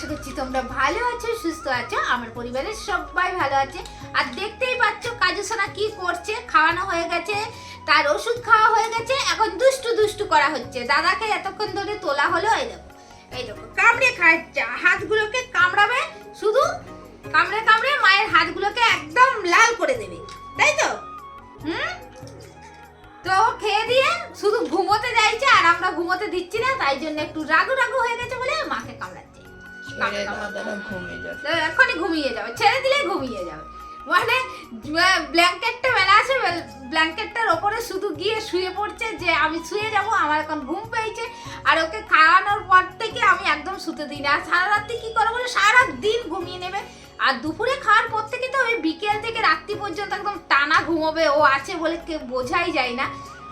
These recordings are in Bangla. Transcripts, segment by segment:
করছি তোমরা ভালো আছো, সুস্থ আছো। আমার পরিবারের সবাই ভালো আছে। আর দেখতেই পাচ্ছ কাজু সোনা কি করছে। খাওয়ানো হয়ে গেছে, তার ওষুধ খাওয়া হয়ে গেছে, এখন দুষ্টু দুষ্টু করা হচ্ছে। দাদাকে এতক্ষণ ধরে তোলা হলো। এই দেখো কামড়ে খাচ্ছে, হাতগুলোকে কামড়াবে, শুধু কামড়ে কামড়ে মায়ের হাতগুলোকে একদম লাল করে দেবে, তাই তো? তো খেয়ে দিয়ে শুধু ঘুমোতে যাইছে, আর আমরা ঘুমোতে দিচ্ছি না, তাই জন্য একটু রাগু রাগু হয়ে গেছে বলে মাকে কামড়াচ্ছে। এখনই ঘুমিয়ে যাবে, ছেড়ে দিলে ঘুমিয়ে যাবে। মানে ব্ল্যাঙ্কেটটা মেলা আছে, ব্ল্যাঙ্কেটটার ওপরে শুধু গিয়ে শুয়ে পড়ছে যে আমি শুয়ে যাব, আমার এখন ঘুম পেয়েছে। আর ওকে খাওয়ানোর পর থেকে আমি একদম শুতে দিই না। সারা রাত্রি কি করে বলে, সারা দিন ঘুমিয়ে নেবে। আর দুপুরে খাওয়ার পর থেকে তো ওই বিকেল থেকে রাত্রি পর্যন্ত একদম টানা ঘুমোবে। ও আছে বলে কেউ বোঝাই যায় না।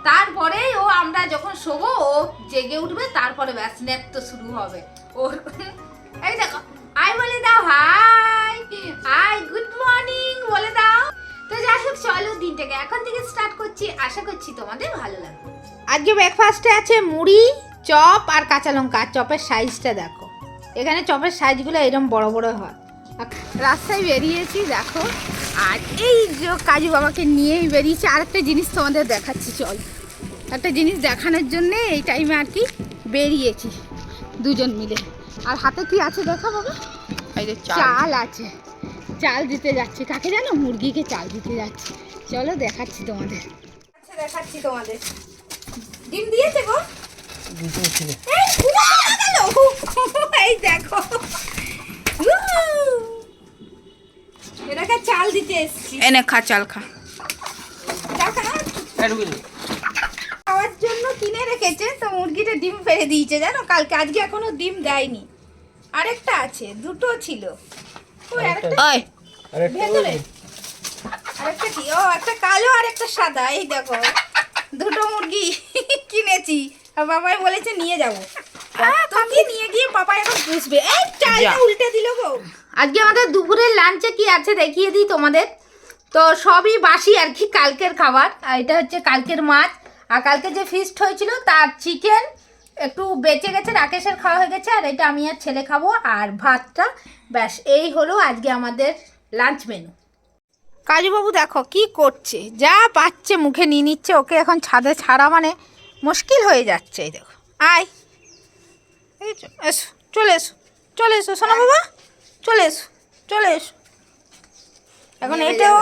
তারপরে ও আমরা যখন শোবো ও জেগে উঠবে, তারপরে ব্যাস ন্যাপ তো শুরু হবে ও। এই দেখো হাই বলে দাও, হাই হাই গুড মর্নিং বলে দাও। তো যাই হোক চলো দিনটাকে এখন থেকে স্টার্ট করছি, আশা করছি তোমাদের ভালো লাগবে। আজকে ব্রেকফাস্টে আছে মুড়ি, চপ আর কাঁচা লঙ্কা। চপের সাইজটা দেখো, এখানে চপের সাইজগুলো এরকম বড় বড় হয়। রাস্তায় বেরিয়েছি দেখো, আর এই যে কাজু বাবাকে নিয়েই বেরিয়েছি। আরেকটা জিনিস তোমাদের দেখাচ্ছি, চল একটা জিনিস দেখানোর জন্যে এই টাইমে আর কি বেরিয়েছি দুজন মিলে। আর হাতে কি আছে দেখা বাবা? চাল আছে, চাল দিতে যাচ্ছি। কাকে জানো? মুরগিকে চাল দিতে যাচ্ছি। চলো দেখাচ্ছি তোমাদের, দেখাচ্ছি তোমাদের। ডিম দিয়েছে গো, এই দেখো এটাকে চাল দিতে এসেছি। এনে খা, চাল খা। খাওয়ার জন্য কিনে রেখেছে, তো মুরগিটা ডিম ফেলে দিয়েছে জানো কালকে। আজকে এখনো ডিম দেয়নি। আরেকটা আছে, দুটো ছিল। ভেতরে আরেকটা কি? ও একটা কালো আর একটা সাদা। এই দেখো দুটো মুরগি কিনেছি, আর বাবাই বলেছে নিয়ে যাবো। তুমি নিয়ে গিয়ে পাপা এখন বুঝবে। এই চালটা উল্টে দিল গো। আজকে আমাদের দুপুরের লাঞ্চে কি আছে দেখিয়ে দিই তোমাদের। তো সবই বাসি আর কি, কালকের খাবার। আর এটা হচ্ছে কালকের মাছ, আর কালকে যে ফিস্ট হয়েছিল তার চিকেন একটু বেঁচে গেছে, রাকেশের খাওয়া হয়ে গেছে। আর এটা আমি আর ছেলে খাবো, আর ভাতটা। ব্যাস এই হলো আজকে আমাদের লাঞ্চ মেনু। কাজুবাবু দেখো কি করছে, যা পাচ্ছে মুখে নিয়ে নিচ্ছে। ওকে এখন ছাদে ছাড়া মানে মুশকিল হয়ে যাচ্ছে। এই দেখো আয়, এসো, চলে এসো, চলে এসো সোনা বাবা, চলে এসো, চলে এসো। এখন এটাও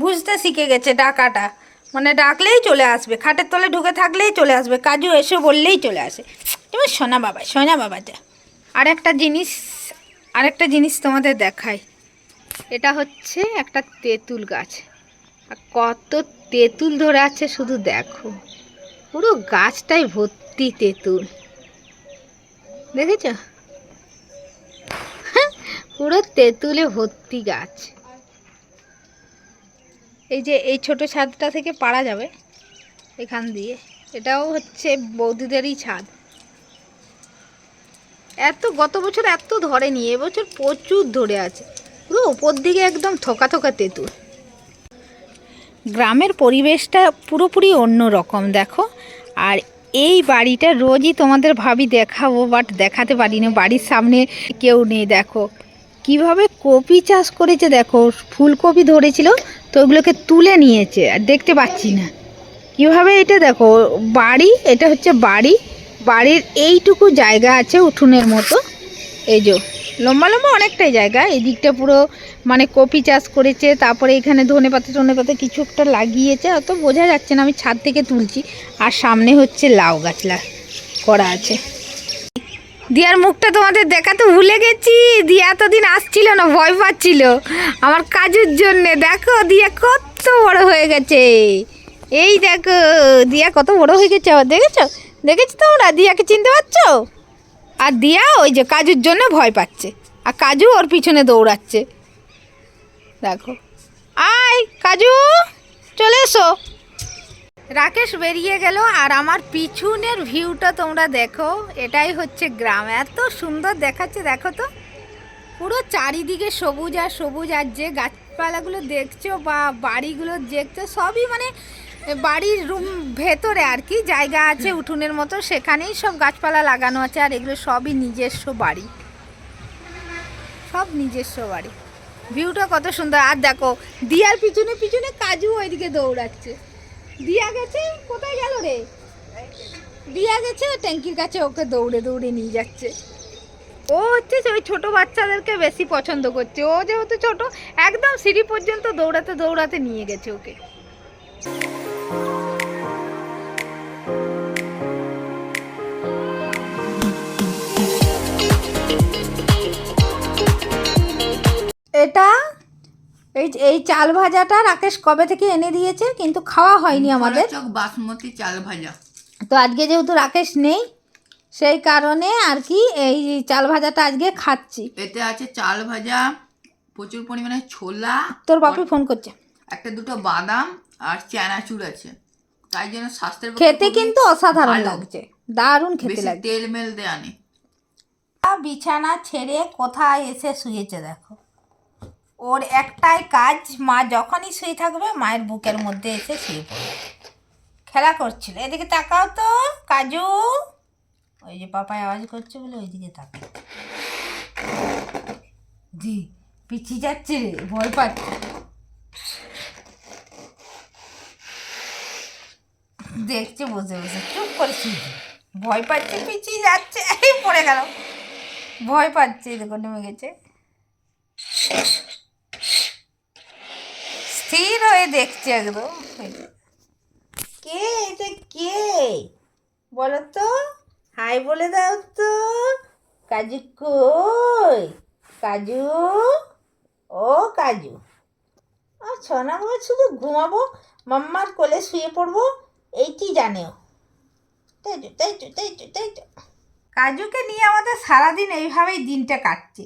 বুঝতে শিখে গেছে ডাকাটা, মানে ডাকলেই চলে আসবে। খাটের তলে ঢুকে থাকলেই চলে আসবে। কাজু এসো বললেই চলে আসে। তুমি সোনা বাবা, সোনা বাবাটা। আরেকটা জিনিস তোমাদের দেখাই। এটা হচ্ছে একটা তেঁতুল গাছ, আর কত তেঁতুল ধরে আছে শুধু দেখো। পুরো গাছটাই ভর্তি তেঁতুল, দেখেছ? পুরো তেঁতুলে ভর্তি গাছ। এই যে এই ছোট ছাদটা থেকে পাড়া যাবে এখান দিয়ে। এটাও হচ্ছে বৌদিদেরই ছাদ। গত বছর এত ধরেনি, এবছর প্রচুর ধরে আছে। পুরো উপর দিকে একদম থোকা থোকা তেঁতুল। গ্রামের পরিবেশটা পুরোপুরি অন্য রকম দেখো। আর এই বাড়িটা রোজই তোমাদের ভাবি দেখাবো, বাট দেখাতে পারি না। বাড়ির সামনে কেউ নেই। দেখো কিভাবে কপি চাষ করেছে, দেখো ফুলকপি ধরেছিল তো ওগুলোকে তুলে নিয়েছে, আর দেখতে পাচ্ছি না কিভাবে। এটা দেখো বাড়ি, এটা হচ্ছে বাড়ির এইটুকু জায়গা আছে উঠোনের মতো। এই যে লম্বা লম্বা অনেকটাই জায়গা, এই দিকটা পুরো মানে কপি চাষ করেছে। তারপরে এখানে ধনেপাতা কিছু একটা লাগিয়েছে, অত বোঝা যাচ্ছে না, আমি ছাদ থেকে তুলছি। আর সামনে হচ্ছে লাউ গাছ করা আছে। দিয়ার মুখটা তোমাদের দেখাতে ভুলে গেছি। দিয়া এতদিন আসছিল না, ভয় পাচ্ছিল আমার কাজের জন্যে। দেখো দিয়া কত বড় হয়ে গেছে। এই দেখো দিয়া কত বড় হয়ে গেছে আবার, দেখেছো তোমরা? দিয়াকে চিনতে পারছো? আর দিয়া ওই যে কাজুর জন্য ভয় পাচ্ছে, আর কাজু ওর পিছনে দৌড়াচ্ছে। দেখো আয় কাজু, চলে এসো। রাকেশ বেরিয়ে গেল, আর আমার পিছনের ভিউটা তোমরা দেখো। এটাই হচ্ছে গ্রাম, এত সুন্দর দেখাচ্ছে দেখো তো। পুরো চারিদিকে সবুজ আর সবুজ। আর যে গাছপালাগুলো দেখছো বা বাড়িগুলো দেখছো, সবই মানে বাড়ির রুম ভেতরে আর কি জায়গা আছে উঠোনের মতো, সেখানেই সব গাছপালা লাগানো আছে। আর এগুলো সবই নিজস্ব বাড়ি। সব নিজস্ব বাড়ি। ভিউটা কত সুন্দর। আর দেখো দিয়ার পিছনে পিছনে কাজু ওইদিকে দৌড়াচ্ছে। দিয়া গেছে, কোথায় গেল রে? দিয়া গেছে ট্যাঙ্কির কাছে, ওকে দৌড়ে দৌড়ে নিয়ে যাচ্ছে। ও হচ্ছে ওই ছোটো বাচ্চাদেরকে বেশি পছন্দ করছে। ও যেহেতু ছোট, একদম সিঁড়ি পর্যন্ত দৌড়াতে দৌড়াতে নিয়ে গেছে ওকে। এটা এই এই চাল ভাজাটা রাকেশ কবে থেকে এনে দিয়েছে, কিন্তু খাওয়া হয়নি আমাদের। বাসমতি চাল ভাজা। তো আজকে যেহেতু রাকেশ নেই, সেই কারণে আর কি এই চাল ভাজাটা আজকে খাচ্ছি। এতে আছে চাল ভাজা, প্রচুর পরিমাণে ছোলা, তোর বাপি ফোন করছে, একটা দুটো বাদাম আর চানাচুর আছে, তাই জন্য স্বাস্থ্যের খেতে কিন্তু অসাধারণ লাগছে, দারুণ খেতে লাগছে। তেল মেল দেয়া নেই। বিছানা ছেড়ে কোথায় এসে শুয়েছে দেখো। ওর একটাই কাজ, মা যখনই শুয়ে থাকবে মায়ের বুকের মধ্যে এসে শুয়ে পড়বে। খেলা করছিল। এদিকে তাকাও তো কাজু। ওই যে পাপায় আওয়াজ করছে বলে ওইদিকে তাকাও। জি পিছিয়ে যাচ্ছে রে, ভয় পাচ্ছে। দেখছে বসে বসে, চুপ করেছি। ভয় পাচ্ছে, পিছিয়ে যাচ্ছে। এই পড়ে গেল, ভয় পাচ্ছে। দেখো নেমে গেছে। স্থির হয়ে দেখছে একদম। কে এটা, কে বলো তো? হাই বলে দাও তো। কাজু কই? কাজু, ও কাজু। আর ছনা করে শুধু ঘুমাবো, মাম্মার কোলে শুয়ে পড়বো, এইটি জানেও। তাই তো তাই তো তাই তো তাই তো। কাজুকে নিয়ে আমাদের সারাদিন এইভাবেই দিনটা কাটছে।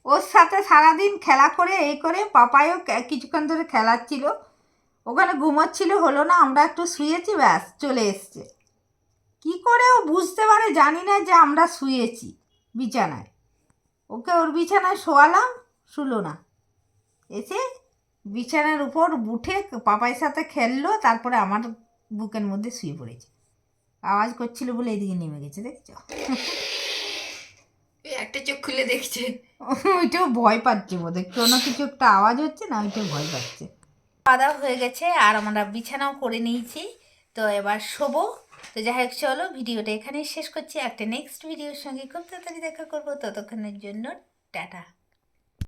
ওর সাথে সারাদিন খেলা করে এই করে। পাপাইও কিছুক্ষণ ধরে খেলাচ্ছিল, ওখানে ঘুমোচ্ছিল, হলো না, আমরা একটু শুয়েছি, ব্যাস চলে এসছে। কি করে ও বুঝতে পারে জানি না যে আমরা শুয়েছি বিছানায়। ওকে ওর বিছানায় শোয়ালাম, শুলো না, এসে বিছানার উপর উঠে পাপাইয়ের সাথে খেললো, তারপরে আমার বুকের মধ্যে শুয়ে পড়েছে। আওয়াজ করছিল বলে এদিকে নেমে গেছে, দেখছো? একটা চোখ খুলে দেখছে। ওইটাও ভয় পাচ্ছে বোধ হয়, কোনো কিছু একটা আওয়াজ হচ্ছে না, ওইটাও ভয় পাচ্ছে। খাওয়া দাওয়া হয়ে গেছে আর আমরা বিছানাও করে নিয়েছি, তো এবার শোবো। তো যাই হোক, চলো ভিডিওটা এখানেই শেষ করছি। একটা নেক্সট ভিডিওর সঙ্গে খুব তাড়াতাড়ি দেখা করবো। ততক্ষণের জন্য টাটা।